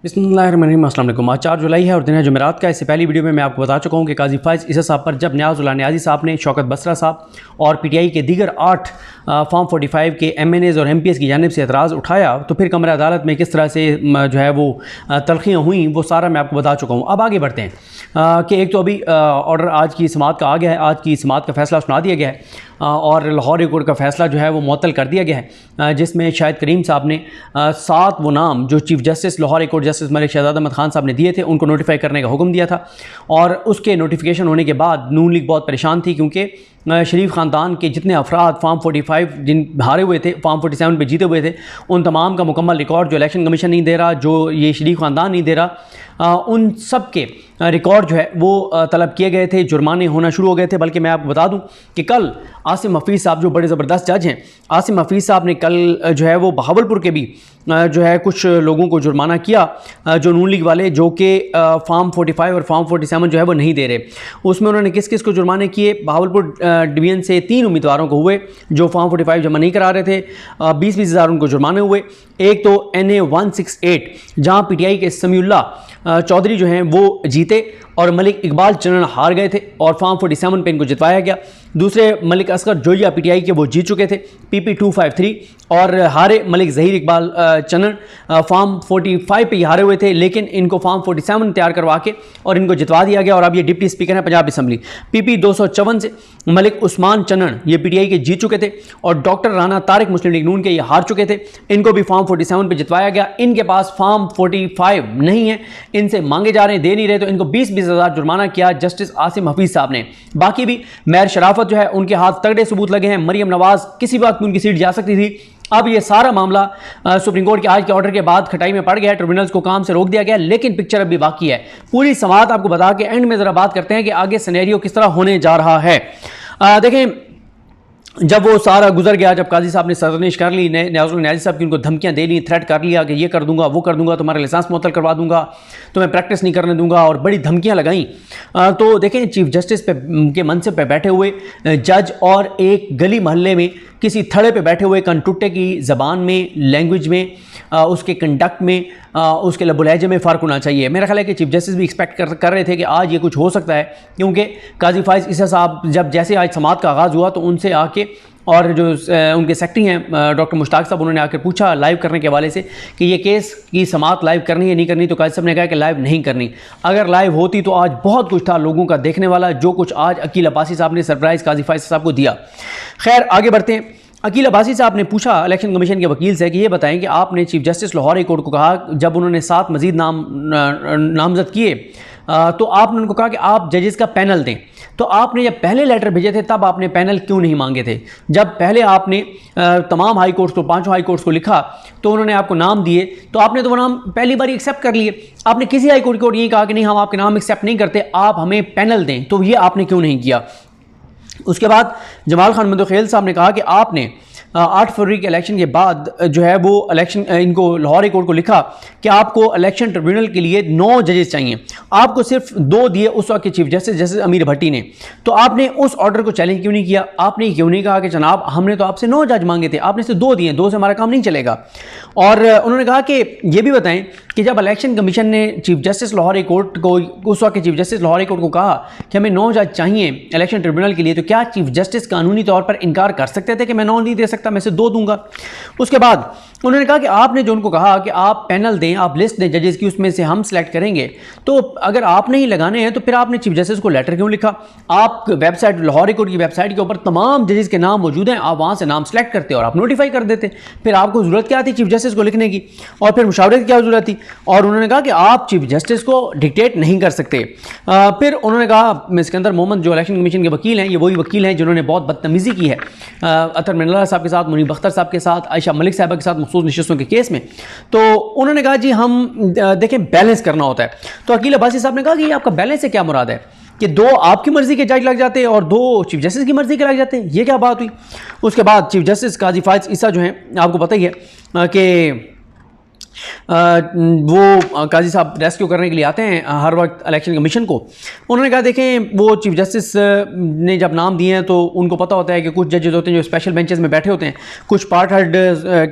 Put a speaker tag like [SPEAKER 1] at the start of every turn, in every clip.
[SPEAKER 1] बिस्मिल्लाहिर्रहमानिर्रहीम। अस्सलाम वालेकुम। आज 4 जुलाई है और दिन है जुमेरात का। इससे पहली वीडियो में मैं आपको बता चुका हूँ कि काजी फ़ाइज़ ईसा साहब पर जब नियाज़ुल्लाह नियाज़ी साहब ने शौकत बसरा साहब और पीटीआई के दीगर 8 फॉर्म 45 के एमएनएज़ और एमपीएस की जानिब से एतराज़ उठाया तो फिर कमरे अदालत में किस तरह से जो है वो तलखियाँ हुई वो सारा मैं आपको बता चुका हूँ। अब आगे बढ़ते हैं कि एक तो अभी ऑर्डर आज की समाअत का आ गया है, आज की समाअत का फ़ैसला सुना दिया गया है और लाहौर हाई कोर्ट का फ़ैसला जो है वो मुअत्तल कर दिया गया है, जिसमें शाहिद करीम साहब ने 7 वो नाम जो chief justice Lahore high court justice Malik Shahzad Ahmad Khan साहब ने दिए थे उनको नोटिफाई करने का हुक्म दिया था। और उसके नोटिफिकेशन होने के बाद नून लीग बहुत परेशान थी क्योंकि शरीफ ख़ानदान के जितने अफराद फॉर्म 45 जिन हारे हुए थे, फॉर्म 47 पे जीते हुए थे, उन तमाम का मुकम्मल रिकॉर्ड जो इलेक्शन कमीशन नहीं दे रहा, जो ये शरीफ ख़ानदान नहीं दे रहा, उन सब के रिकॉर्ड जो है वो तलब किए गए थे, जुर्माने होना शुरू हो गए थे। बल्कि मैं आपको बता दूं कि कल आसिम हफीज़ साहब जो बड़े ज़बरदस्त जज हैं, आसिम हफीज़ साहब ने कल जो है वो बहावलपुर के भी जो है कुछ लोगों को जुर्माना किया जो नून लीग वाले जो कि फॉर्म 45 और फॉर्म 47 जो है वो नहीं दे रहे। उसमें उन्होंने किस किस को जुर्माने किए? बहावलपुर डिवीज़न से 3 उम्मीदवारों को हुए जो फॉर्म 45 जमा नहीं करा रहे थे, 20-20 हज़ार उनको जुर्माने हुए। एक तो NA 168 जहाँ PTI के समीउल्लाह चौधरी जो हैं वो जीते और मलिक इकबाल चनन हार गए थे और फॉर्म 47 पे इनको जितवाया गया। दूसरे मलिक असगर जोया PTI के वो जीत चुके थे PP 253 और हारे मलिक ज़हीर इकबाल चनन फॉर्म 45 पे ही हारे हुए थे, लेकिन इनको फॉर्म 47 तैयार करवा के और इनको जितवा दिया गया और अब ये डिप्टी स्पीकर हैं पंजाब असम्बली। PP 254 से मलिक उस्मान चनन ये PTI के जीत चुके थे और डॉक्टर राना तारिक मुस्लिम लीग नून के ये हार चुके थे, इनको भी फॉर्म 47 पे जितवाया गया। इनके पास फॉर्म 45 नहीं है, इनसे मांगे जा रहे हैं, दे नहीं रहे, तो इनको 20-20 हज़ार जुर्माना किया जस्टिस आसिम हफीज़ साहब ने। बाकी भी मैर शराफत जो है उनके हाथ तगड़े सबूत लगे हैं, मरियम नवाज किसी बात में उनकी सीट जा सकती थी। अब ये सारा मामला सुप्रीम कोर्ट के आज के ऑर्डर के बाद खटाई में पड़ गया है, ट्रिब्यूनल्स को काम से रोक दिया गया, लेकिन पिक्चर अभी बाकी है। पूरी समाअत आपको बता के एंड में ज़रा बात करते हैं कि आगे सिनेरियो किस तरह होने जा रहा है। देखें, जब वो सारा गुजर गया, जब काजी साहब ने सरजनिश कर ली, नियाज़ुल्लाह नियाज़ी साहब की उनको धमकियां दे ली, थ्रेट कर लिया कि ये कर दूंगा वो कर दूंगा, तुम्हारा लाइसेंस मुअत्तल करवा दूंगा, तुम्हें प्रैक्टिस नहीं करने दूंगा और बड़ी धमकियां लगाई। तो देखें, चीफ जस्टिस पे के मनसब पे बैठे हुए जज और एक गली मोहल्ले में किसी थड़े पे बैठे हुए कनटुट्टे की ज़बान में, लैंग्वेज में, उसके कंडक्ट में, उसके लबो लहजे में फ़र्क होना चाहिए। मेरा ख्याल है कि चीफ जस्टिस भी एक्सपेक्ट कर रहे थे कि आज ये कुछ हो सकता है, क्योंकि काजी फ़ाइज़ ईसा साहब जब जैसे आज समाअत का आगाज़ हुआ तो उनसे आके और जो उनके सेक्रेटरी हैं डॉक्टर मुश्ताक साहब, उन्होंने आकर पूछा लाइव करने के हवाले से कि ये केस की समाअत लाइव करनी है नहीं करनी, तो काजी साहब ने कहा कि लाइव नहीं करनी। अगर लाइव होती तो आज बहुत कुछ था लोगों का देखने वाला, जो कुछ आज अकील अब्बासी साहब ने सरप्राइज़ काजी फ़ाइज़ साहब को दिया। खैर, आगे बढ़ते हैं। अकील अब्बासी साहब ने पूछा इलेक्शन कमीशन के वकील से कि ये बताएं कि आपने chief justice Lahore high court को कहा, जब उन्होंने 7 मजीद नामजद किए तो आपने उनको कहा कि आप जजेस का पैनल दें, तो आपने जब पहले लेटर भेजे थे तब आपने पैनल क्यों नहीं मांगे थे? जब पहले आपने तमाम हाई कोर्ट्स को, 5 हाई कोर्ट्स को लिखा तो उन्होंने आपको नाम दिए, तो आपने तो वो नाम पहली बार एक्सेप्ट कर लिए। आपने किसी हाई कोर्ट को ये कहा कि नहीं, हम आपके नाम एक्सेप्ट नहीं करते, आप हमें पैनल दें, तो ये आपने क्यों नहीं किया? उसके बाद जमाल खान मंदोखेल साहब ने कहा कि आपने 8 फरवरी के इलेक्शन के बाद जो है वो इलेक्शन इनको लाहौर हाई कोर्ट को लिखा कि आपको इलेक्शन ट्रिब्यूनल के लिए 9 जजेस चाहिए, आपको सिर्फ 2 दिए उस वक्त के चीफ जस्टिस जस्टिस अमीर भट्टी ने, तो आपने उस ऑर्डर को चैलेंज क्यों नहीं किया? आपने क्यों नहीं कहा कि जनाब हमने तो आपसे 9 जज मांगे थे, आपने सिर्फ 2 दिए, 2 से हमारा काम नहीं चलेगा? और उन्होंने कहा कि ये भी बताएं कि जब इलेक्शन कमीशन ने chief justice Lahore high court को, उस वक्त के chief justice Lahore high court को कहा कि हमें 9 जज चाहिए इलेक्शन ट्रिब्यूनल के लिए, तो क्या चीफ जस्टिस कानूनी तौर पर इनकार कर सकते थे कि मैं 9 नहीं दे सकता, मैं से 2 दूंगा? उसके बाद उन्होंने कहा कि आपने जो उनको कहा कि आप पैनल दें, आप लिस्ट दें जजेस की, उसमें से हम सेलेक्ट करेंगे, तो अगर आपने ही लगाने हैं तो फिर आपने चीफ जस्टिस को लेटर क्यों लिखा? आप वेबसाइट, लाहौर हाई कोर्ट की वेबसाइट के ऊपर तमाम जजेस के नाम मौजूद हैं, आप वहाँ से नाम सेलेक्ट करते और आप नोटिफाई कर देते, फिर आपको ज़रूरत क्या थी चीफ जस्टिस को लिखने की, और फिर मुशावरे की क्या ज़रूरत थी? और उन्होंने कहा कि आप चीफ जस्टिस को डिक्टेट नहीं कर सकते। फिर उन्होंने कहा, सिकंदर मोहम्मद जो इलेक्शन कमीशन के वकील हैं, ये वही वकील हैं जिन्होंने बहुत बदतमीज़ी की है अतर मिनल्ला साहब के साथ, मुनीब अख्तर साहब के साथ, आयशा मलिक साहब के साथ मखसूस नशिस्तों के केस में। तो उन्होंने कहा जी हम देखें बैलेंस करना होता है। तो अकील अब्बासी साहब ने कहा कि ये आपका बैलेंस से क्या मुराद है कि 2 आपकी मर्जी के जज लग जाते हैं और 2 चीफ जस्टिस की मर्जी के लग जाते हैं, ये क्या बात हुई? उसके बाद चीफ जस्टिस काजी फ़ाइज़ ईसा जो हैं, आपको पता ही है कि वो काजी साहब रेस्क्यू करने के लिए आते हैं हर वक्त इलेक्शन कमीशन को। उन्होंने कहा देखें वो चीफ जस्टिस ने जब नाम दिए हैं तो उनको पता होता है कि कुछ जजेस होते हैं जो स्पेशल बेंचेस में बैठे होते हैं, कुछ पार्ट हेड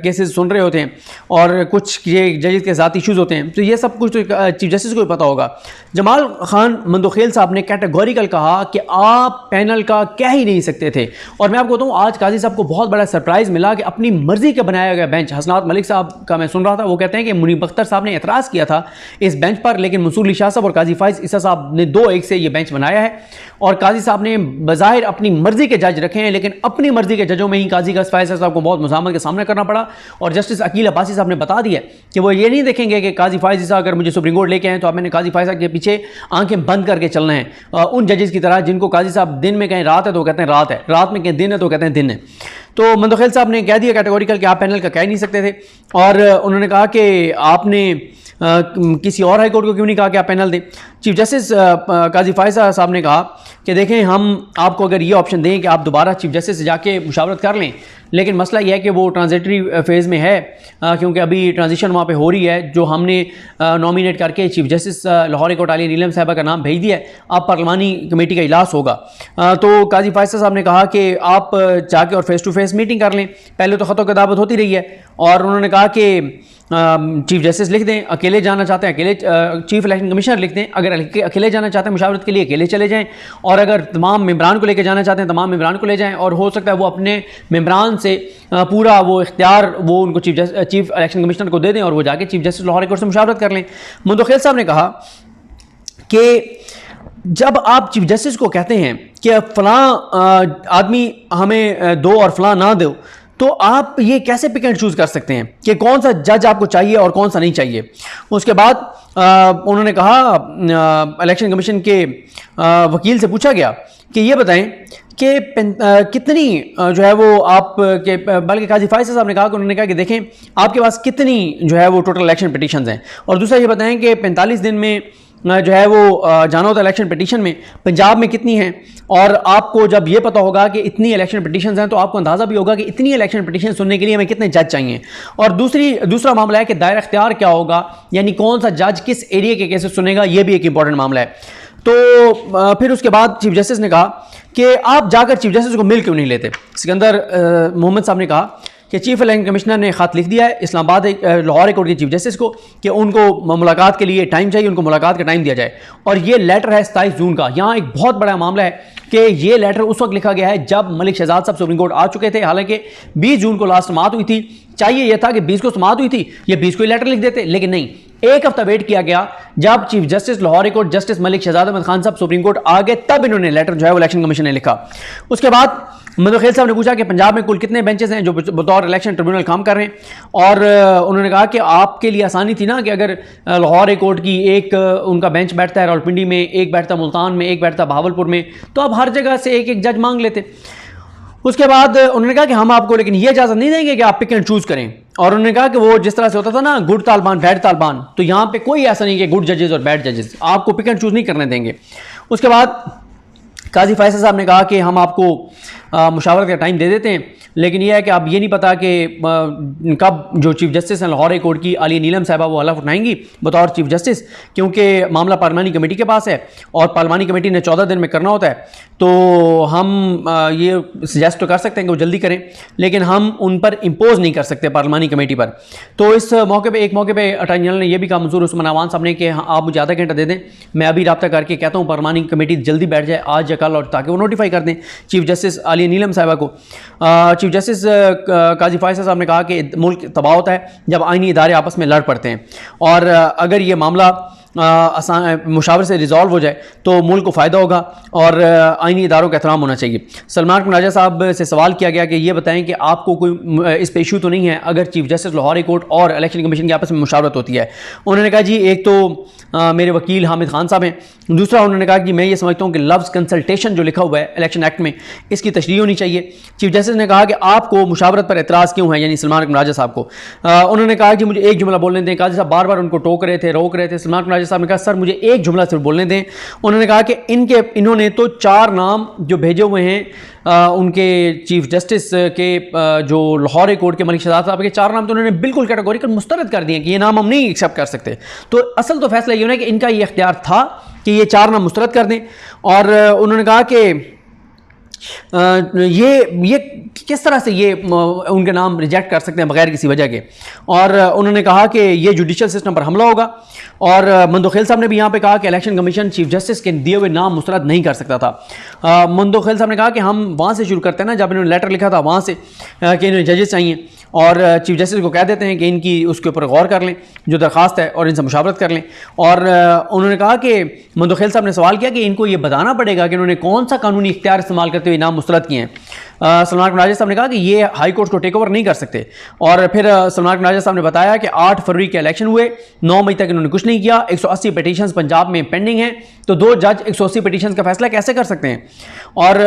[SPEAKER 1] केसेस सुन रहे होते हैं और कुछ ये जजेस के साथ इश्यूज़ होते हैं, तो ये सब कुछ तो चीफ जस्टिस को भी पता होगा। जमाल खान मंदोखेल साहब ने कैटेगोरिकल कहा कि आप पैनल का कह ही नहीं सकते थे। और मैं आपको बताऊँ आज काजी साहब को बहुत बड़ा सरप्राइज़ मिला कि अपनी मर्जी का बनाया गया बेंच, हसनात मलिक साहब का मैं सुन रहा था, वो कहते हैं कि मुनीब अख्तर साहब ने एतराज़ किया था इस बेंच पर, लेकिन मंसूर अली शाह साहब और काजी फाइज ईसा साहब ने 2-1 से ये बेंच बनाया है। और काजी साहब ने बज़ाहिर अपनी मर्जी के जज रखे हैं, लेकिन अपनी मर्जी के जजों में ही काजी फाइज साहब को बहुत मुज़ामत का सामना करना पड़ा। और जस्टिस अकील अब्बासी साहब ने बता दिया कि वो ये नहीं देखेंगे कि काजी फाइज ईसा अगर मुझे सुप्रीम कोर्ट लेके आए तो अब मैंने काजी फाइज साहब के पीछे आंखें बंद करके चलना है, उन जजेस की तरह जिनको काजी साहब दिन में कहें रात है तो कहते हैं रात है, रात में कहें दिन है तो कहते हैं दिन है। तो मंदोखेल साहब ने कह दिया कैटेगोरिकल कि आप पैनल का कह नहीं सकते थे। और उन्होंने कहा कि आपने किसी और हाई कोर्ट को क्यों नहीं कहा कि आप पैनल दें। चीफ जस्टिस काजी फायसा साहब ने कहा कि देखें हम आपको अगर ये ऑप्शन दें कि आप दोबारा चीफ जस्टिस से जाके मुशावरत कर लें, लेकिन मसला यह है कि वो ट्रांजिटरी फेज़ में है, क्योंकि अभी ट्रांजिशन वहाँ पे हो रही है। जो हमने नॉमिनेट करके chief justice Lahore court Aalia Neelam साहिबा का नाम भेज दिया है, अब पार्लिमानी कमेटी का इजलास होगा। तो काजी फायसा साहब ने कहा कि आप जाके और फेस टू फेस मीटिंग कर लें, पहले तो ख़तों की दावत होती रही है। और उन्होंने कहा कि चीफ जस्टिस लिख दें, अकेले जाना चाहते हैं अकेले, चीफ इलेक्शन कमिश्नर लिख दें, अगर अकेले जाना चाहते हैं मुशावरत के लिए अकेले चले जाएं, और अगर तमाम मेंबरान को लेकर जाना चाहते हैं तमाम मेंबरान को ले जाएं। और हो सकता है वो अपने मेंबरान से पूरा वो इख्तियार वो उनको चीफ इलेक्शन कमिश्नर को दे दें और वो जाके चीफ जस्टिस लाहौर कोर्ट से मुशावरत कर लें। मंदोखेल साहब ने कहा कि जब आप चीफ जस्टिस को कहते हैं कि फ़लाँ आदमी हमें दो और फ़लाँ ना दो, तो आप ये कैसे पिक एंड चूज़ कर सकते हैं कि कौन सा जज आपको चाहिए और कौन सा नहीं चाहिए। उसके बाद उन्होंने कहा इलेक्शन कमीशन के वकील से पूछा गया कि ये बताएं कि कितनी जो है वो आप के, बल्कि काजी फायसा साहब ने कहा कि उन्होंने कहा कि देखें आपके पास कितनी जो है वो टोटल इलेक्शन पिटीशंस हैं, और दूसरा ये बताएं कि 45 दिन में जो है वो जाना होता है इलेक्शन पिटीशन में, पंजाब में कितनी हैं। और आपको जब ये पता होगा कि इतनी इलेक्शन पिटीशंस हैं तो आपको अंदाज़ा भी होगा कि इतनी इलेक्शन पिटीशन सुनने के लिए हमें कितने जज चाहिए। और दूसरा मामला है कि दायरा इख्तियार क्या होगा, यानी कौन सा जज किस एरिया के केसेस सुनेगा, ये भी एक इंपॉर्टेंट मामला है। तो फिर उसके बाद चीफ जस्टिस ने कहा कि आप जाकर चीफ जस्टिस को मिल क्यों नहीं लेते। सिकंदर मोहम्मद साहब ने कहा कि चीफ इलेक्शन कमिश्नर ने ख़त लिख दिया है इस्लामाबाद लाहौर कोर्ट के चीफ जस्टिस को कि उनको मुलाकात के लिए टाइम चाहिए, उनको मुलाकात का टाइम दिया जाए। और ये लेटर है 27 जून का। यहाँ एक बहुत बड़ा मामला है कि ये लेटर उस वक्त लिखा गया है जब मलिक शहजाद साहब सुप्रीम कोर्ट आ चुके थे, हालांकि 20 जून को लास्ट समाअत हुई थी। चाहिए यह था कि 20 को समाअत हुई थी, ये 20 को ही लेटर लिख देते, लेकिन नहीं, एक हफ्ता वेट किया गया। जब chief justice Lahore court justice Malik Shahzad Ahmad Khan साहब सुप्रीम कोर्ट आ गए, तब इन्होंने लेटर जो है वो इलेक्शन कमीशन ने लिखा। उसके बाद मंदोखेल साहब ने पूछा कि पंजाब में कुल कितने बेंचेस हैं जो बतौर इलेक्शन ट्रिब्यूनल काम कर रहे हैं। और उन्होंने कहा कि आपके लिए आसानी थी ना कि अगर लाहौर कोर्ट की एक उनका बेंच बैठता है रावलपिंडी में, एक बैठता मुल्तान में, एक बैठता बहावलपुर में, तो आप हर जगह से एक एक जज मांग लेते। उसके बाद उन्होंने कहा कि हम आपको लेकिन ये इजाज़त नहीं देंगे कि आप पिक एंड चूज़ करें। और उन्होंने कहा कि वो जिस तरह से होता था ना गुड तालिबान बैड तालिबान, तो यहाँ पे कोई ऐसा नहीं कि गुड जजेस और बैड जजेस, आपको पिक एंड चूज़ नहीं करने देंगे। उसके बाद काजी फायसा साहब ने कहा कि हम आपको मुशावरत का टाइम दे देते हैं, लेकिन यह है कि अब ये नहीं पता कि कब जो चीफ जस्टिस हैं लाहौर कोर्ट की आलिया नीलम साहिबा वो हलफ उठाएंगी बतौर चीफ जस्टिस, क्योंकि मामला पार्लिमानी कमेटी के पास है और पार्लिमानी कमेटी ने 14 दिन में करना होता है। तो हम ये सजेस्ट तो कर सकते हैं कि वो जल्दी करें, लेकिन हम उन पर इम्पोज नहीं कर सकते पार्लिमानी कमेटी पर। तो इस मौके पर एक मौके पर अटॉर्नी जनरल ने यह भी कहा मंजूर उस्मान अवान साहब ने कि आप मुझे आधा घंटा दे दें, मैं अभी रब्ता करके कहता हूँ पार्लिमानी कमेटी जल्दी बैठ जाए आज या कल, और ताकि वो नोटिफाई कर दें चीफ जस्टिस आलिया नीलम साहिबा को। चीफ जस्टिस काजी फायसा साहब ने कहा कि मुल्क तबाह होता है जब आईनी इदारे आपस में लड़ पड़ते हैं, और अगर ये मामला मुशावरे से रिजॉल्व हो जाए तो मुल्क को फ़ायदा होगा और आईनी इदारों का एहतराम होना चाहिए। सलमान कुनाजा साहब से सवाल किया गया कि ये बताएं कि आपको कोई इस पे इशू तो नहीं है अगर चीफ जस्टिस लाहौर कोर्ट और इलेक्शन कमीशन की आपस में मुशावरत होती है। उन्होंने कहा जी एक तो मेरे वकील हामिद खान साहब हैं, दूसरा उन्होंने कहा कि मैं ये समझता हूँ कि लफ्ज़ कंसल्टेशन जो लिखा हुआ है इलेक्शन एक्ट में इसकी तशरीह होनी चाहिए। चीफ जस्टिस ने कहा कि आपको मुशावरत पर एतराज़ क्यों है, यानी सलमान कुनाजा साहब को। उन्होंने कहा कि मुझे एक जुमला बोलने दें। काजी साहब बार बार उनको टोक रहे थे, रोक रहे थे। सलमान कुनाजा साहब ने कहा सर मुझे एक जुमला सिर्फ बोलने दें। उन्होंने कहा कि इन्होंने तो 4 नाम जो भेजे हुए हैं उनके चीफ जस्टिस के जो लाहौर कोर्ट के मलिक शहजाद साहब के 4 नाम तो उन्होंने बिल्कुल कैटेगोरिकल मुस्तरद कर दिए कि ये नाम हम नहीं एक्सेप्ट कर सकते। तो असल तो फैसला ये होना है कि इनका ये इख्तियार था कि ये 4 नाम मुस्तरद कर दें। और उन्होंने कहा कि ये किस तरह से ये उनके नाम रिजेक्ट कर सकते हैं बगैर किसी वजह के। और उन्होंने कहा कि ये जुडिशल सिस्टम पर हमला होगा। और मंदोखेल साहब ने भी यहाँ पे कहा कि इलेक्शन कमीशन चीफ जस्टिस के दिए हुए नाम मुस्तरद नहीं कर सकता था। मंदोखेल साहब ने कहा कि हम वहाँ से शुरू करते हैं ना जब इन्होंने लेटर लिखा था वहाँ से कि इन्हें जजेस चाहिए और चीफ जस्टिस को कह देते हैं कि इनकी उसके ऊपर गौर कर लें जो दरख्वास्त है और इनसे मुशावरत कर लें। और उन्होंने कहा कि मंदोखेल साहब ने सवाल किया कि इनको ये बताना पड़ेगा कि इन्होंने कौन सा कानूनी इख्तियार इस्तेमाल करते हुए नाम मुस्तरद किए हैं। सलमान कुनाजा साहब ने कहा कि ये हाई कोर्ट को टेक ओवर नहीं कर सकते। और फिर सलमान कुनाजा साहब ने बताया कि 8 फरवरी के इलेक्शन हुए, 9 मई तक इन्होंने कुछ नहीं किया, 180 पिटीशंस पंजाब में पेंडिंग हैं, तो 2 जज 180 पिटीशंस का फैसला कैसे कर सकते हैं। और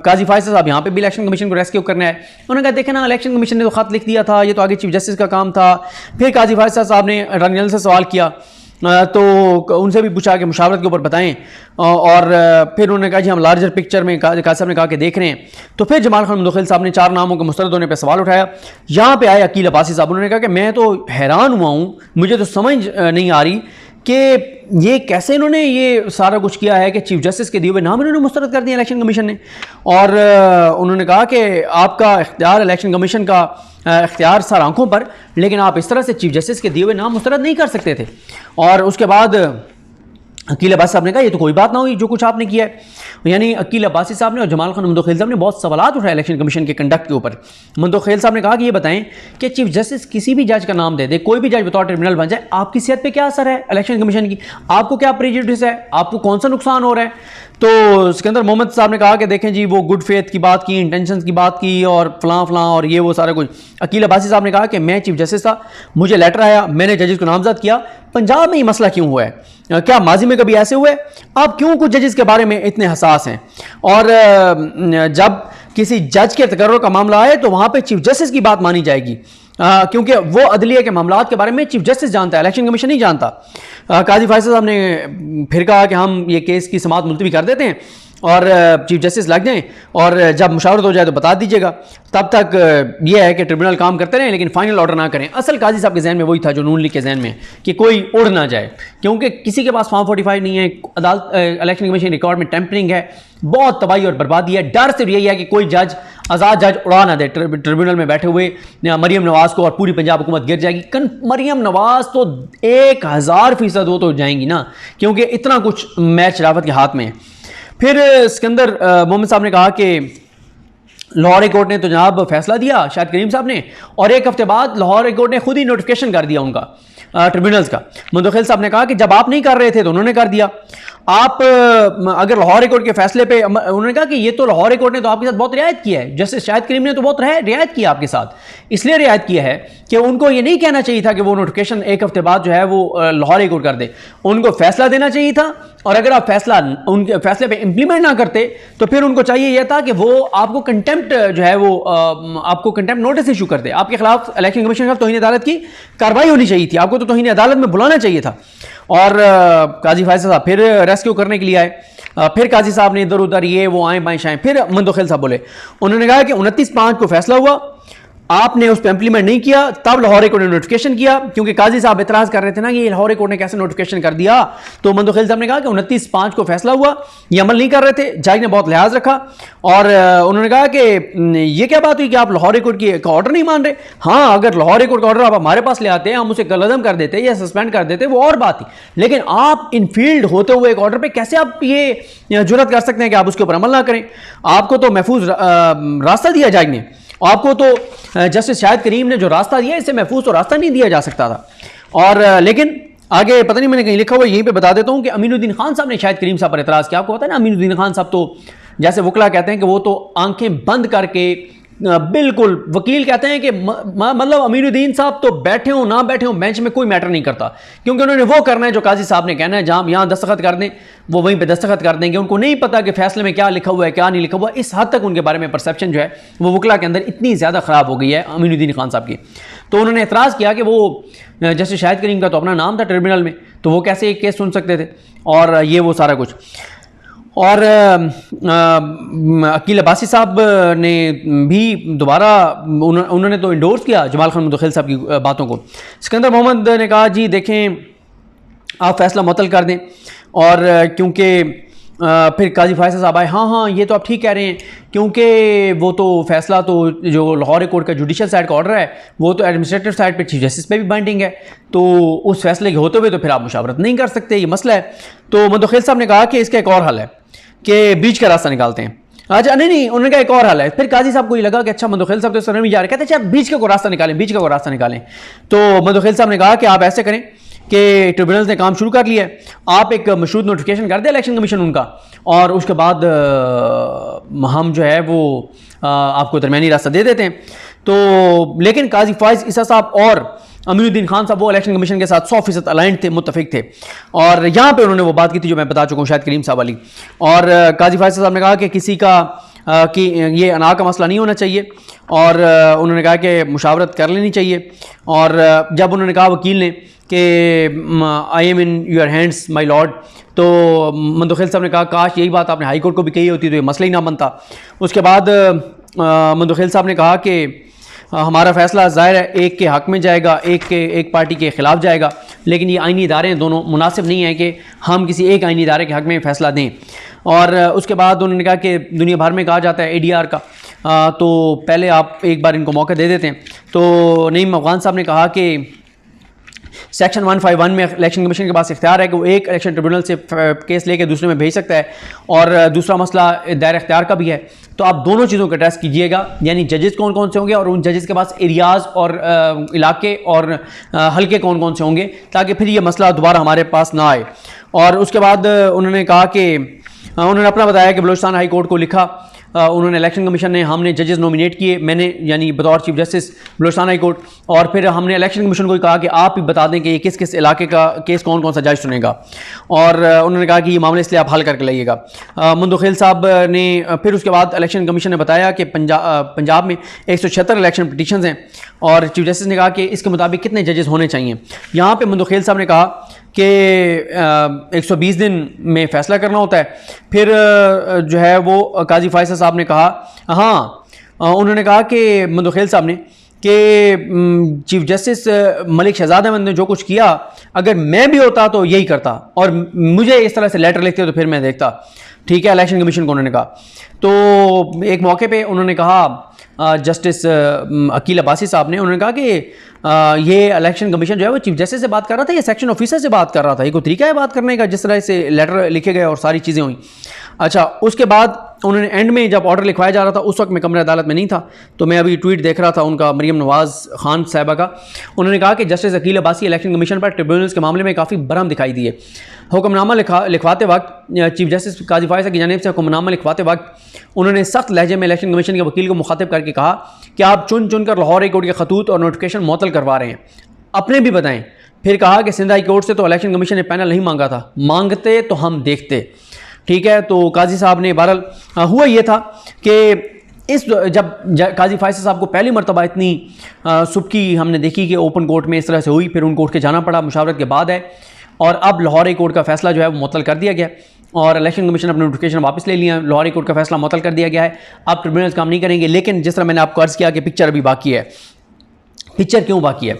[SPEAKER 1] काजी फायज साहब यहाँ पे भी इलेक्शन कमीशन को रेस्क्यू करना है। उन्होंने कहा देखें ना इलेक्शन कमीशन ने तो खत लिख दिया था, ये तो आगे चीफ जस्टिस का काम था। फिर काजी फायज साहब ने अटॉर्नी जनरल से सवाल किया तो उनसे भी पूछा कि मुशावरत के ऊपर बताएं। और फिर उन्होंने कहा जी हम लार्जर पिक्चर में काजी साहब ने कहा कि देख रहे हैं। तो फिर जमाल खान मुदखिल साहब ने 4 नामों के मुस्तरद होने पर सवाल उठाया। यहाँ पे आए अकील अब्बासी साहब, उन्होंने कहा कि मैं तो हैरान हुआ हूँ, मुझे तो समझ नहीं आ रही कि ये कैसे इन्होंने ये सारा कुछ किया है कि चीफ जस्टिस के दिए हुए नाम इन्होंने मुस्तरद कर दिया इलेक्शन कमीशन ने। और उन्होंने कहा कि आपका इख्तियार इलेक्शन कमीशन का इख्तियार सर आंखों पर, लेकिन आप इस तरह से चीफ जस्टिस के दिए हुए नाम मुस्तरद नहीं कर सकते थे। और उसके बाद अकील अब्बासी साहब ने कहा ये तो कोई बात ना हुई जो कुछ आपने किया है। यानी अकील अब्बासी साहब ने और जमाल खान मुदखिल साहब ने बहुत सवालात उठाए इलेक्शन कमीशन के कंडक्ट के ऊपर। मुदखिल साहब ने कहा कि ये बताएं कि चीफ जस्टिस किसी भी जज का नाम दे दे, कोई भी जज बतौर ट्रिब्यूनल बन जाए, आपकी सेहत पे क्या असर है इलेक्शन कमीशन की, आपको क्या प्रेजुडिस है, आपको कौन सा नुकसान हो रहा है। तो सिकंदर मोहम्मद साहब ने कहा कि देखें जी वो गुड फेथ की बात की, इंटेंशन की बात की और फलां फलां और ये वो सारा कुछ। अकील अब्बासी साहब ने कहा कि मैं चीफ जस्टिस था, मुझे लेटर आया, मैंने जजेस को नामजद किया, पंजाब में ये मसला क्यों हुआ है, क्या माजी में कभी ऐसे हुए, आप क्यों कुछ जजेस के बारे में इतने हसास हैं। और जब किसी जज के तकर्रुर का मामला आए तो वहां पे चीफ जस्टिस की बात मानी जाएगी, क्योंकि वो अदलिया के मामलात के बारे में चीफ जस्टिस जानता है, इलेक्शन कमीशन नहीं जानता। काजी फायज साहब ने फिर कहा कि हम ये केस की समाअत मुलतवी कर देते हैं और चीफ जस्टिस लग जाएं और जब मुशावरत हो जाए तो बता दीजिएगा, तब तक ये है कि ट्रिब्यूनल काम करते रहें लेकिन फाइनल ऑर्डर ना करें। असल काजी साहब के जहन में वही था जो नून लीग के जहन में कि कोई उड़ ना जाए, क्योंकि किसी के पास फॉर्म 45 नहीं है, अदालत इलेक्शन कमीशन रिकॉर्ड में टेम्परिंग है, बहुत तबाही और बर्बादी है। डर सिर्फ यही है कि कोई जज आज़ाद जज उड़ा ना दे ट्रिब्यूनल में बैठे हुए मरीम नवाज को और पूरी पंजाब हुकूमत गिर जाएगी। मरीम नवाज तो 1000% वो तो जाएंगी ना, क्योंकि इतना कुछ मैच रावत के हाथ में है। फिर सिकंदर मोहम्मद साहब ने कहा कि लाहौर कोर्ट ने तो जनाब फैसला दिया शाहिद करीम साहब ने, और 1 हफ्ते बाद लाहौर कोर्ट ने खुद ही नोटिफिकेशन कर दिया उनका ट्रिब्यूनल्स का। मुदखिल साहब ने कहा कि जब आप नहीं कर रहे थे तो उन्होंने कर दिया। आप अगर लाहौर कोर्ट के फैसले पे, उन्होंने कहा कि ये तो लाहौर कोर्ट ने तो आपके साथ बहुत रियायत किया है, जैसे शाहिद करीम ने तो बहुत रियायत किया आपके साथ, इसलिए रियायत किया है कि उनको ये नहीं कहना चाहिए था कि वो नोटिफिकेशन 1 हफ्ते बाद जो है वो लाहौर कोर्ट कर दे, उनको फैसला देना चाहिए था। और अगर आप फैसला उनके फैसले पे इंप्लीमेंट ना करते तो फिर उनको चाहिए यह था कि वो आपको कंटेम्प्ट जो है वो आपको कंटेम्प्ट नोटिस इशू कर दे, आपके खिलाफ इलेक्शन कमीशन के तौहीन अदालत की कार्रवाई होनी चाहिए थी, आपको तो तौहीन अदालत में बुलाना चाहिए था। और काजी फायज साहब फिर रेस्क्यू करने के लिए आए। फिर काजी साहब ने इधर उधर ये वो आए बाएं शाएं, फिर मुदखिल साहब बोले, उन्होंने कहा कि 29/5 को फैसला हुआ, आपने उस पर इंप्लीमेंट नहीं किया, तब लाहौर कोर्ट ने नोटिफिकेशन किया, क्योंकि काजी साहब इतराज कर रहे थे ना कि लाहौर कोर्ट ने कैसे नोटिफिकेशन कर दिया। तो मुदखिल साहब ने कहा कि 29/5 को फैसला हुआ, ये अमल नहीं कर रहे थे, जज ने बहुत लिहाज रखा और उन्होंने कहा कि ये क्या बात हुई कि आप लाहौर कोर्ट की ऑर्डर नहीं मान रहे। हाँ, अगर लाहौर कोर्ट का ऑर्डर आप हमारे पास ले आते हैं, हम उसे कलअदम कर देते या सस्पेंड कर देते, वो और बात थी, लेकिन आप इन फील्ड होते हुए एक ऑर्डर पर कैसे आप ये जुर्रत कर सकते हैं कि आप उसके ऊपर अमल ना करें। आपको तो महफूज रास्ता दिया जज ने, आपको तो जस्टिस शाहिद करीम ने जो रास्ता दिया, इससे महफूज तो रास्ता नहीं दिया जा सकता था। और लेकिन आगे पता नहीं मैंने कहीं लिखा हुआ, यहीं पे बता देता हूं कि अमीनुद्दीन खान साहब ने शाहिद करीम साहब पर एतराज़ किया। आपको पता है ना, अमीनुद्दीन खान साहब तो जैसे वकला कहते हैं कि वो तो आंखें बंद करके बिल्कुल, वकील कहते हैं कि मतलब अमीनुद्दीन साहब तो बैठे हो ना बैठे हो बेंच में कोई मैटर नहीं करता, क्योंकि उन्होंने वो करना है जो काजी साहब ने कहना है, जहां यहाँ दस्तखत कर दें वो वहीं पे दस्तखत कर देंगे। उनको नहीं पता कि फैसले में क्या लिखा हुआ है क्या नहीं लिखा हुआ। इस हद तक उनके बारे में परसेप्शन जो है वो वकला के अंदर इतनी ज़्यादा ख़राब हो गई है अमीनुद्दीन खान साहब की। तो उन्होंने एतराज़ किया कि वो जस्टिस शाहिद करीम का तो अपना नाम था ट्रिब्यूनल में, तो वो कैसे एक केस सुन सकते थे और ये वो सारा कुछ। और अकील अब्बासी साहब ने भी दोबारा उन्होंने तो इंडोर्स किया जमाल खान मुदखिल साहब की बातों को। सिकंदर मोहम्मद ने कहा जी देखें आप फैसला मुअत्तल कर दें, और क्योंकि फिर काजी फैसल साहब आए, हाँ ये तो आप ठीक कह रहे हैं, क्योंकि वो तो फैसला तो जो लाहौर कोर्ट का जुडिशल साइड का ऑर्डर है वो तो एडमिनिस्ट्रेटिव साइड पे चीफ जस्टिस पे भी बाइंडिंग है, तो उस फैसले के होते हुए तो फिर आप मुशावरत नहीं कर सकते, ये मसला है। तो मुदखिल साहब ने कहा कि इसका एक और हल है कि बीच का रास्ता निकालते हैं। अच्छा नहीं उन्होंने कहा एक और हल है। फिर काजी साहब को ये लगा कि अच्छा मुदखिल साहब तो इस तरह नहीं जा रहे, कहते अच्छा बीच का कोई रास्ता निकालें, बीच का कोई रास्ता निकालें। तो मुदखिल साहब ने कहा कि आप ऐसे करें कि ट्रिब्यूनल ने काम शुरू कर लिया है, आप एक मशरूत नोटिफिकेशन कर दें इलेक्शन कमीशन उनका, और उसके बाद हम जो है वो आपको दरमियानी रास्ता दे देते हैं। तो लेकिन काजी फाइज ईसा साहब और अमीनुद्दीन खान साहब वो इलेक्शन कमीशन के साथ 100% अलाइंड थे, मुत्तफिक थे, और यहाँ पे उन्होंने वो बात की थी जो मैं बता चुका हूँ शाहिद करीम साहब वाली। और काजी फाइज साहब ने कहा कि किसी का कि ये अना का मसला नहीं होना चाहिए, और उन्होंने कहा कि मुशावरत कर लेनी चाहिए। और जब उन्होंने कहा वकील ने कि I am in your hands my lord, तो मुदखिल साहब ने कहा काश यही बात आपने हाई कोर्ट को भी कही होती तो ये मसला ही ना बनता। उसके बाद मुदखिल साहब ने कहा कि हमारा फैसला ज़ाहिर है एक के हक़ में जाएगा, एक पार्टी के ख़िलाफ़ जाएगा, लेकिन ये आइनी इदारे हैं दोनों, मुनासिब नहीं है कि हम किसी एक आइनी इदारे के हक़ में फ़ैसला दें। और उसके बाद उन्होंने कहा कि दुनिया भर में कहा जाता है ADR का, तो पहले आप एक बार इनको मौका दे देते हैं। तो नईम अफ़गान साहब ने कहा कि सेक्शन 151 में इलेक्शन कमीशन के पास इख्तियार है कि वो एक इलेक्शन ट्रिब्यूनल से केस लेके दूसरे में भेज सकता है, और दूसरा मसला दायर इख्तियार का भी है। तो आप दोनों चीज़ों को एड्रेस कीजिएगा, यानी जजेस कौन कौन से होंगे और उन जजेस के पास एरियाज़ और इलाके और हल्के कौन कौन से होंगे, ताकि फिर ये मसला दोबारा हमारे पास ना आए। और उसके बाद उन्होंने कहा कि उन्होंने अपना बताया कि बलूचिस्तान हाई कोर्ट को लिखा, उन्होंने इलेक्शन कमीशन ने, हमने जजेस नॉमिनेट किए, मैंने यानी बतौर chief justice Balochistan high court, और फिर हमने इलेक्शन कमीशन को कहा कि आप ही बता दें कि ये किस किस इलाके का केस कौन कौन सा जज सुनेगा, और उन्होंने कहा कि ये मामले इसलिए आप हल करके लाइएगा। मुदखिल साहब ने फिर उसके बाद इलेक्शन कमीशन ने बताया कि पंजाब में 176 इलेक्शन पिटीशन हैं, और चीफ जस्टिस ने कहा कि इसके मुताबिक कितने जजेस होने चाहिए। यहाँ पर मुदखिल साहब ने कहा कि 120 दिन में फ़ैसला करना होता है। फिर जो है वो काजी फैसल साहब ने कहा, हाँ उन्होंने कहा कि मुदखिल साहब ने कि चीफ जस्टिस मलिक शहजाद अहमद ने जो कुछ किया, अगर मैं भी होता तो यही करता, और मुझे इस तरह से लेटर लिखते तो फिर मैं देखता, ठीक है, इलेक्शन कमीशन को उन्होंने कहा। तो एक मौके पे उन्होंने कहा जस्टिस अकील अब्बासी साहब ने, उन्होंने कहा कि ये इलेक्शन कमीशन जो है वो चीफ जस्टिस से बात कर रहा था या सेक्शन ऑफिसर से बात कर रहा था, ये कोई तरीका है बात करने का जिस तरह से लेटर लिखे गए और सारी चीज़ें हुई। अच्छा, उसके बाद उन्होंने एंड में जब ऑर्डर लिखवाया जा रहा था, उस वक्त मैं कमरे अदालत में नहीं था, तो मैं अभी ट्वीट देख रहा था उनका, मरियम नवाज़ खान साहिबा का। उन्होंने कहा कि justice Aqeel Abbasi election commission पर ट्रिब्यूनल्स के मामले में काफ़ी बरहम दिखाई दिए। हुक्मनामा लिखवाते वक्त चीफ जस्टिस काजी फाइज़ की जानिब से हुक्मनामा लिखवाते वक्त उन्होंने सख्त लहजे में इलेक्शन कमीशन के वकील को मुखातिब करके कहा कि आप चुन चुन कर लाहौर हाई कोर्ट के खतूत और नोटिफिकेशन मुअत्तल करवा रहे हैं, अपने भी बताएं। फिर कहा कि सिंध हाई कोर्ट से तो इलेक्शन कमीशन ने पैनल नहीं मांगा था, मांगते तो हम देखते, ठीक है। तो काजी साहब ने बहरहाल हुआ ये था कि इस जब काजी फैसल साहब को पहली मरतबा इतनी सुबकी हमने देखी कि ओपन कोर्ट में इस तरह से हुई, फिर उनको उठ के जाना पड़ा, मुशावरत के बाद है, और अब लाहौर हाई कोर्ट का फैसला जो है वो मुअत्तल कर दिया गया, और इलेक्शन कमीशन अपने नोटिफिकेशन वापस ले लिया, लाहौर हाई कोर्ट का फैसला मुअत्तल कर दिया गया है। अब ट्रिब्यूनल्स काम नहीं करेंगे, लेकिन जिस तरह मैंने आपको अर्ज़ किया कि पिक्चर अभी बाकी है। पिक्चर क्यों बाकी है?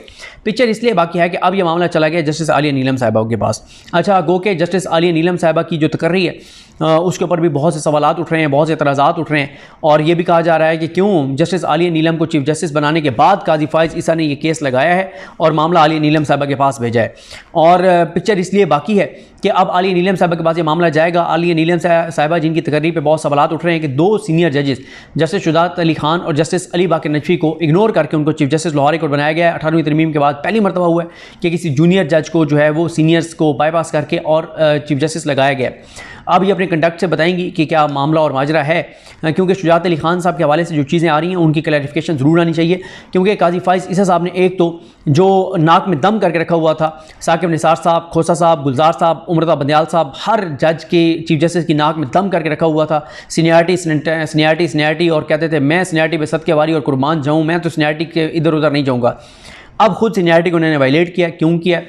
[SPEAKER 1] पिक्चर इसलिए बाकी है कि अब यह मामला चला गया जस्टिस आलिया नीलम साहिबा के पास। अच्छा, गो के जस्टिस आलिया नीलम साहिबा की जो तकर्री है उसके ऊपर भी बहुत से सवालात उठ रहे हैं, बहुत से एतराज़ात उठ रहे हैं, और ये भी कहा जा रहा है कि क्यों जस्टिस आलिया नीलम को चीफ जस्टिस बनाने के बाद काजी फाइज़ ईसा ने ये केस लगाया है और मामला आलिया नीलम साहिबा के पास भेजा है। और पिक्चर इसलिए बाकी है कि अब आलिया नीलम साहिबा के पास ये मामला जाएगा। आलिया नीलम साहिबा जिनकी तकर्री पे बहुत सवालात उठ रहे हैं कि 2 सीनियर जजेस जस्टिस शुजात अली खान और जस्टिस अली बाकर नजफी को इग्नोर करके उनको chief justice Lahore high court बनाया गया है। 18वीं तरमीम के बाद पहली मरतबा हुआ है कि किसी जूनियर जज को जो है वो सीनियर्स को बाईपास करके और चीफ जस्टिस लगाया गया। अब ये अपने कंडक्ट से बताएंगी कि क्या मामला और माजरा है, क्योंकि शुजात अली खान साहब के हवाले से जो चीज़ें आ रही हैं उनकी क्लैरिफिकेशन ज़रूर आनी चाहिए, क्योंकि काजी फाइज़ ईसा साहब ने एक तो जो नाक में दम करके रखा हुआ था, साकिब निसार साहब, खोसा साहब, गुलजार साहब, उमरता बंदियाल साहब, हर जज के चीफ जस्टिस की नाक में दम करके रखा हुआ था, सीनियरिटी, और कहते थे मैं सीनियरिटी पे सदके वारी और कुर्बान जाऊँ, मैं तो सीनियरिटी के इधर उधर नहीं जाऊँगा। अब खुद सीनियरिटी को उन्होंने वायलेट किया। क्यों किया?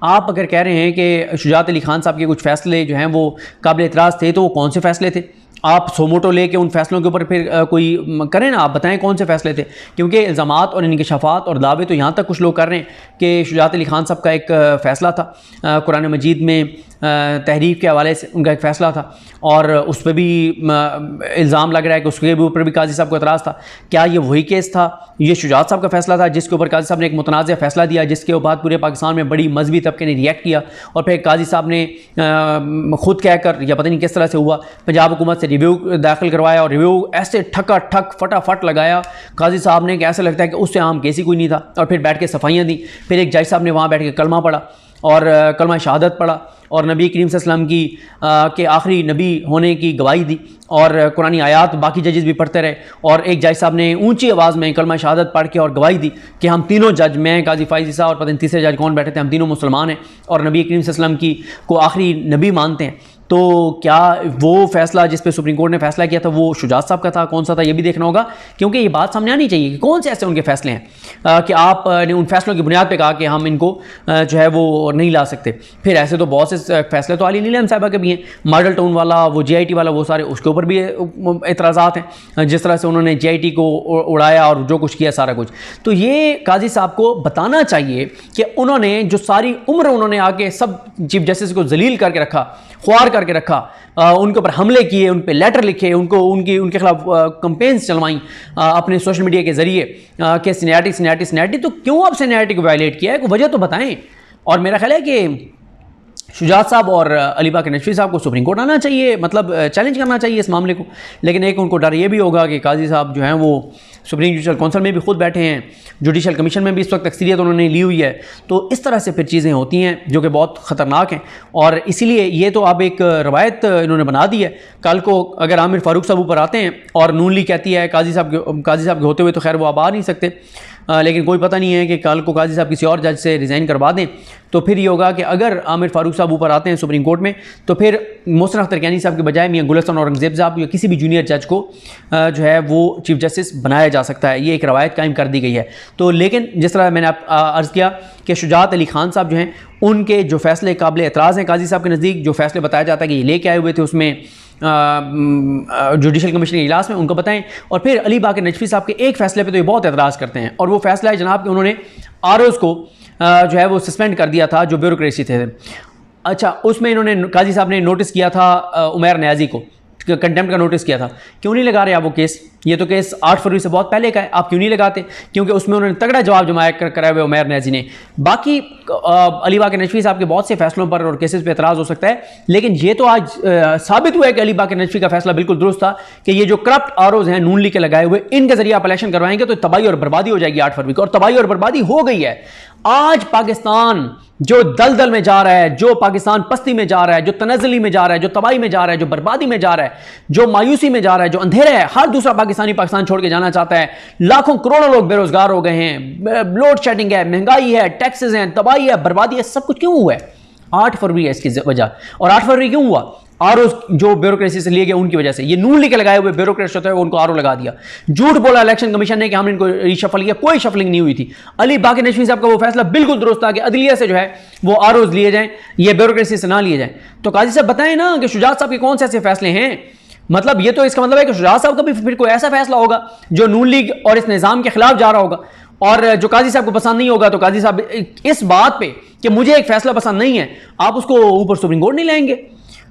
[SPEAKER 1] आप अगर कह रहे हैं कि शुजात अली खान साहब के कुछ फ़ैसले जो हैं वो काबिल एतराज़ थे, तो वो कौन से फ़ैसले थे? आप सोमोटो लेके उन फैसलों के ऊपर फिर कोई करें ना, आप बताएं कौन से फ़ैसले थे। क्योंकि इल्ज़ामात और इंकशाफात और दावे तो यहाँ तक कुछ लोग कर रहे हैं कि शुजात अली खान साहब का एक फ़ैसला था, कुरान मजीद में तहरीफ के हवाले से उनका एक फ़ैसला था, और उस पर भी इल्ज़ाम लग रहा है कि उसके ऊपर भी काजी साहब को एतराज़ था। क्या ये वही केस था? ये शुजात साहब का फ़ैसला था जिसके ऊपर काजी साहब ने एक मुतनाज़ फ़ैसला दिया, जिसके बाद पूरे पाकिस्तान में बड़ी मजहबी तबके ने रिएक्ट किया, और फिर काजी साहब ने ख़ुद कहकर, या पता नहीं किस तरह से हुआ, पंजाब हुकूमत से रिव्यू दाखिल करवाया, और रिव्यू ऐसे ठका ठक फटाफट लगाया काजी साहब ने कि ऐसा लगता है कि उससे आम केस ही कोई नहीं था। और फिर बैठ के सफाइयाँ दी। फिर एक जज साहब ने वहाँ बैठ के कलमा पढ़ा और कलमा शहादत पढ़ा, और नबी करीम सल्लल्लाहु अलैहि वसल्लम की के आखिरी नबी होने की गवाही दी, और कुरानी आयात बाकी जजेस भी पढ़ते रहे। और एक जज साहब ने ऊंची आवाज़ में कलमा शहादत पढ़ के और गवाही दी कि हम तीनों जज, मैं, काजी फाइज़ ईसा और पता नहीं तीसरे जज कौन बैठे थे, हम तीनों मुसलमान हैं और नबी करीम सल्लल्लाहु अलैहि वसल्लम की को आखिरी नबी मानते हैं। तो क्या वो फ़ैसला जिस पे सुप्रीम कोर्ट ने फ़ैसला किया था वो शुजात साहब का था? कौन सा था ये भी देखना होगा, क्योंकि ये बात सामने आनी चाहिए कि कौन से ऐसे उनके फ़ैसले हैं कि आपने उन फैसलों की बुनियाद पे कहा कि हम इनको जो है वो नहीं ला सकते। फिर ऐसे तो बहुत से फ़ैसले तो अली नीलम साहिबा के भी हैं, मॉडल टाउन वाला, वो JIT वाला, वो सारे उसके ऊपर भी एतराज़ात हैं, जिस तरह से उन्होंने JIT को उड़ाया और जो कुछ किया सारा कुछ। तो ये काजी साहब को बताना चाहिए कि उन्होंने जो सारी उम्र उन्होंने आके सब चीफ जस्टिस को जलील करके रखा, ख्वार करके रखा, उनके ऊपर हमले किए, उन पे लेटर लिखे, उनके खिलाफ कंपेन्स चलवाई अपने सोशल मीडिया के ज़रिए कि सीनियरिटी, तो क्यों आप सीनियरिटी को वायलेट किया है? कोई वजह तो बताएं। और मेरा ख्याल है कि शुजात साहब और अली बाकर नजफी साहब को सुप्रीम कोर्ट आना चाहिए, मतलब चैलेंज करना चाहिए इस मामले को। लेकिन एक उनको डर ये भी होगा कि काजी साहब जो हैं वो सुप्रीम जुडिशल काउंसिल में भी खुद बैठे हैं, जुडिशल कमीशन में भी इस वक्त अक्सरियत उन्होंने ली हुई है। तो इस तरह से फिर चीज़ें होती हैं जो कि बहुत ख़तरनाक हैं, और इसीलिए ये तो अब एक रवायत इन्होंने बना दी है। कल को अगर आमिर फारूक साहब ऊपर आते हैं और नून लीग कहती है काजी साहब के होते हुए, तो खैर वो अब आ नहीं सकते, लेकिन कोई पता नहीं है कि कल को काजी साहब किसी और जज से रिज़ाइन करवा दें, तो फिर ये होगा कि अगर आमिर फारूक साहब ऊपर आते हैं सुप्रीम कोर्ट में, तो फिर मोहसिन अख्तर कैनी साहब के बजाय मियां गुलशन औरंगज़ेब साहब या किसी भी जूनियर जज को जो है वो चीफ जस्टिस बनाया जा सकता है। ये एक रवायत कायम कर दी गई है। तो लेकिन जिस तरह मैंने अर्ज़ किया कि शुजात अली खान साहब जो हैं उनके जो फैसले काबिल एतराज़ हैं काजी साहब के नज़दीक, जो फैसले बताया जाता है कि ये लेके आए हुए थे उसमें जुडिशल कमीशन के इजलास में, उनको बताएं। और फिर अली बाकर नजफी साहब के एक फ़ैसले पे तो ये बहुत एतराज़ करते हैं, और वो फैसला है जनाब कि उन्होंने ROs को जो है वो सस्पेंड कर दिया था जो ब्यूरोक्रेसी थे। अच्छा, उसमें इन्होंने काजी साहब ने नोटिस किया था उमैर न्याजी को, कंटेम्प्ट का नोटिस किया था। क्यों नहीं लगा रहे आप वो केस? ये तो केस 8 फरवरी से बहुत पहले का है, आप क्यों नहीं लगाते? क्योंकि उसमें उन्होंने तगड़ा जवाब जमाया कराए हुए उमैर न्याजी ने। बाकी अली बाकर नजफी साहब के बहुत से फैसलों पर और केसेस पे एतराज़ हो सकता है, लेकिन ये तो आज साबित हुआ है कि अली बाकर नजफी का फैसला बिल्कुल दुरुस्त था कि ये जो करप्ट ROs हैं नून लीग के लगाए हुए, इनके जरिए आप इलेक्शन करवाएंगे तो तबाही और बर्बादी हो जाएगी 8 फरवरी को, और तबाही और बर्बादी हो गई है। आज पाकिस्तान जो दलदल में जा रहा है, जो पाकिस्तान पस्ती में जा रहा है, जो तनज़्ज़ुली में जा रहा है, जो तबाही में जा रहा है, जो बर्बादी में जा रहा है, जो मायूसी में जा रहा है, जो अंधेरा है, हर दूसरा पाकिस्तानी पाकिस्तान छोड़ के जाना चाहता है। लाखों करोड़ों लोग बेरोजगार हो गए हैं, लोड शेडिंग है, महंगाई है, टैक्सेस हैं, तबाही है, बर्बादी है, सब कुछ क्यों हुआ है? 8 फरवरी है इसकी वजह। और 8 फरवरी क्यों हुआ? ROs जो ब्यूरोक्रेसी से लिए गए उनकी वजह से। ये नून लीग के लगाए हुए ब्यूरोक्रेट्स होते हैं उनको RO लगा दिया। झूठ बोला इलेक्शन कमीशन ने कि हमने इनको रीशफल किया, कोई शफलिंग नहीं हुई थी। अली बाकर नजफी साहब का वो फैसला बिल्कुल दुरुस्त था कि अदलिया से जो है वो ROs लिए जाएं, ये ब्यूरोक्रेसी से ना लिए जाएं। तो काजी साहब बताएं ना कि शुजात साहब के कौन से ऐसे फैसले हैं? मतलब ये तो इसका मतलब है कि शुजात साहब का भी फिर कोई ऐसा फैसला होगा जो नून लीग और इस निज़ाम के खिलाफ जा रहा होगा, और जो काजी साहब को पसंद नहीं होगा, तो काजी साहब इस बात पे कि मुझे एक फैसला पसंद नहीं है, आप उसको ऊपर सुप्रीम कोर्ट नहीं लाएंगे।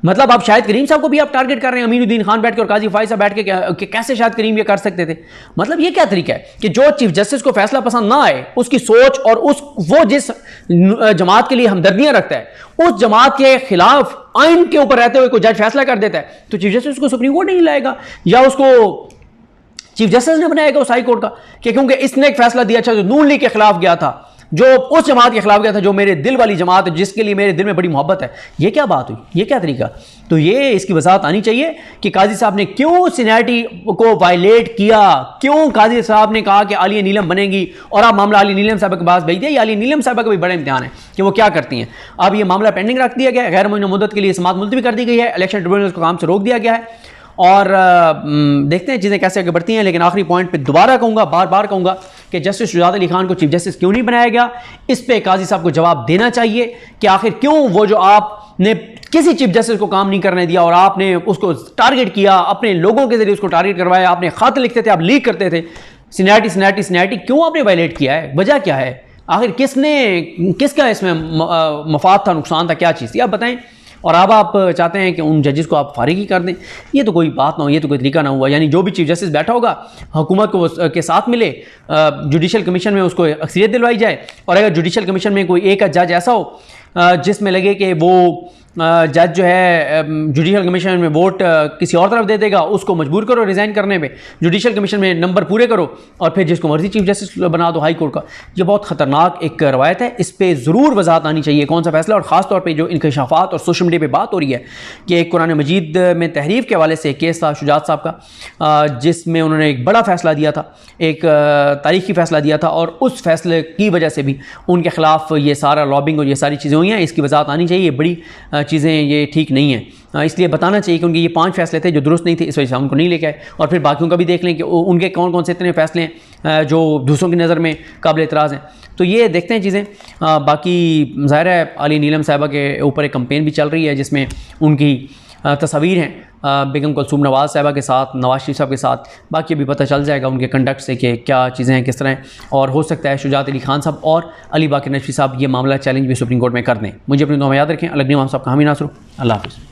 [SPEAKER 1] मतलब आप शाहिद करीम साहब को भी आप टारगेट कर रहे हैं, अमीनुद्दीन खान बैठ के और काजी फाइज साहब बैठ के कैसे शाहिद करीम ये कर सकते थे? मतलब ये क्या तरीका है कि जो चीफ जस्टिस को फैसला पसंद ना आए, उसकी सोच और वो जिस जमात के लिए हमदर्दियां रखता है, उस जमात के खिलाफ आइन के ऊपर रहते हुए कोई जज फैसला कर देता है, तो चीफ जस्टिस को सुप्रीम कोर्ट नहीं लाएगा, या उसको चीफ जस्टिस ने बनाएगा उस हाई कोर्ट का कि क्योंकि इसने एक फैसला दिया अच्छा जो नून लीग के खिलाफ गया था, जो उस जमात के खिलाफ गया था, जो मेरे दिल वाली जमात है, जिसके लिए मेरे दिल में बड़ी मोहब्बत है। ये क्या बात हुई? ये क्या तरीका? तो ये इसकी वजाहत आनी चाहिए कि काजी साहब ने क्यों सीनियरिटी को वायलेट किया, क्यों काजी साहब ने कहा कि आलिया नीलम बनेगी, और आप मामला आलिया नीलम साहब के पास भेज दिया। आलिया नीलम साहब का भी बड़ा इम्तिहान है कि वो क्या करती हैं। अब ये मामला पेंडिंग रख दिया गया है, गैर मुमकिन मुद्दत के लिए समाअत मुलतवी कर दी गई है, इलेक्शन ट्रिब्यूनल को काम से रोक दिया गया है, और देखते हैं चीज़ें कैसे आगे बढ़ती हैं। लेकिन आखिरी पॉइंट पे दोबारा कहूँगा, बार बार कहूँगा कि जस्टिस शुजात अली खान को चीफ जस्टिस क्यों नहीं बनाया गया, इस पे काजी साहब को जवाब देना चाहिए कि आखिर क्यों वो जो आपने किसी चीफ जस्टिस को काम नहीं करने दिया और आपने उसको टारगेट किया, अपने लोगों के जरिए उसको टारगेट करवाया, आपने खत लिखते थे, आप लीक करते थे, सीनियरिटी क्यों आपने वायलेट किया है, वजह क्या है, आखिर किसका इसमें मफाद था, नुकसान था, क्या चीज़ थी, आप बताएं। और अब आप चाहते हैं कि उन जजेस को आप फारिग ही कर दें, ये तो कोई बात ना हो, ये तो कोई तरीका ना हुआ। यानी जो भी चीफ जस्टिस बैठा होगा हुकूमत को के साथ मिले, जुडिशल कमीशन में उसको अक्सरियत दिलवाई जाए, और अगर जुडिशल कमीशन में कोई एक जज ऐसा हो जिसमें लगे कि वो जज जो है जुडिशल कमीशन में वोट किसी और तरफ दे देगा, उसको मजबूर करो रिज़ाइन करने पे, जुडिशल कमीशन में नंबर पूरे करो और फिर जिसको मर्जी चीफ जस्टिस बना दो हाई कोर्ट का। ये बहुत ख़तरनाक एक रवायत है, इस पर ज़रूर वजाहत आनी चाहिए कौन सा फैसला। और ख़ास तौर पे जो इंकशाफात और सोशल मीडिया पे बात हो रही है कि एक कुरान मजीद में तहरीफ के हवाले से केस था शुजात साहब का, जिसमें उन्होंने एक बड़ा फ़ैसला दिया था, एक तारीखी फ़ैसला दिया था, और उस फैसले की वजह से भी उनके ख़िलाफ़ ये सारा लॉबिंग और ये सारी चीज़ें हुई हैं। इसकी वजाहत आनी चाहिए, बड़ी चीज़ें ये ठीक नहीं है, इसलिए बताना चाहिए, क्योंकि ये 5 फैसले थे जो दुरुस्त नहीं थे, इस वजह से उनको नहीं लेके आए। और फिर बाकियों का भी देख लें कि उनके कौन कौन से इतने फैसले हैं जो दूसरों की नज़र में काबिल एतराज़ हैं। तो ये देखते हैं चीज़ें। बाकी ज़ाहिर है अली नीलम साहिबा के ऊपर एक कंपेन भी चल रही है जिसमें उनकी तस्वीर हैं बेगम कुलसूम नवाज़ साहिबा के साथ, नवाज़ शरीफ साहब के साथ। बाकी अभी पता चल जाएगा उनके कंडक्ट से कि क्या चीज़ें हैं, किस तरह हैं, और हो सकता है शुजात अली खान साहब और अली बाकर नजफी साहब ये मामला चैलेंज भी सुप्रीम कोर्ट में कर दें। मुझे अपनी दुआ में याद रखें। अलग निवाम साहब का हामी नासरू। अल्लाह हाफ़िज़।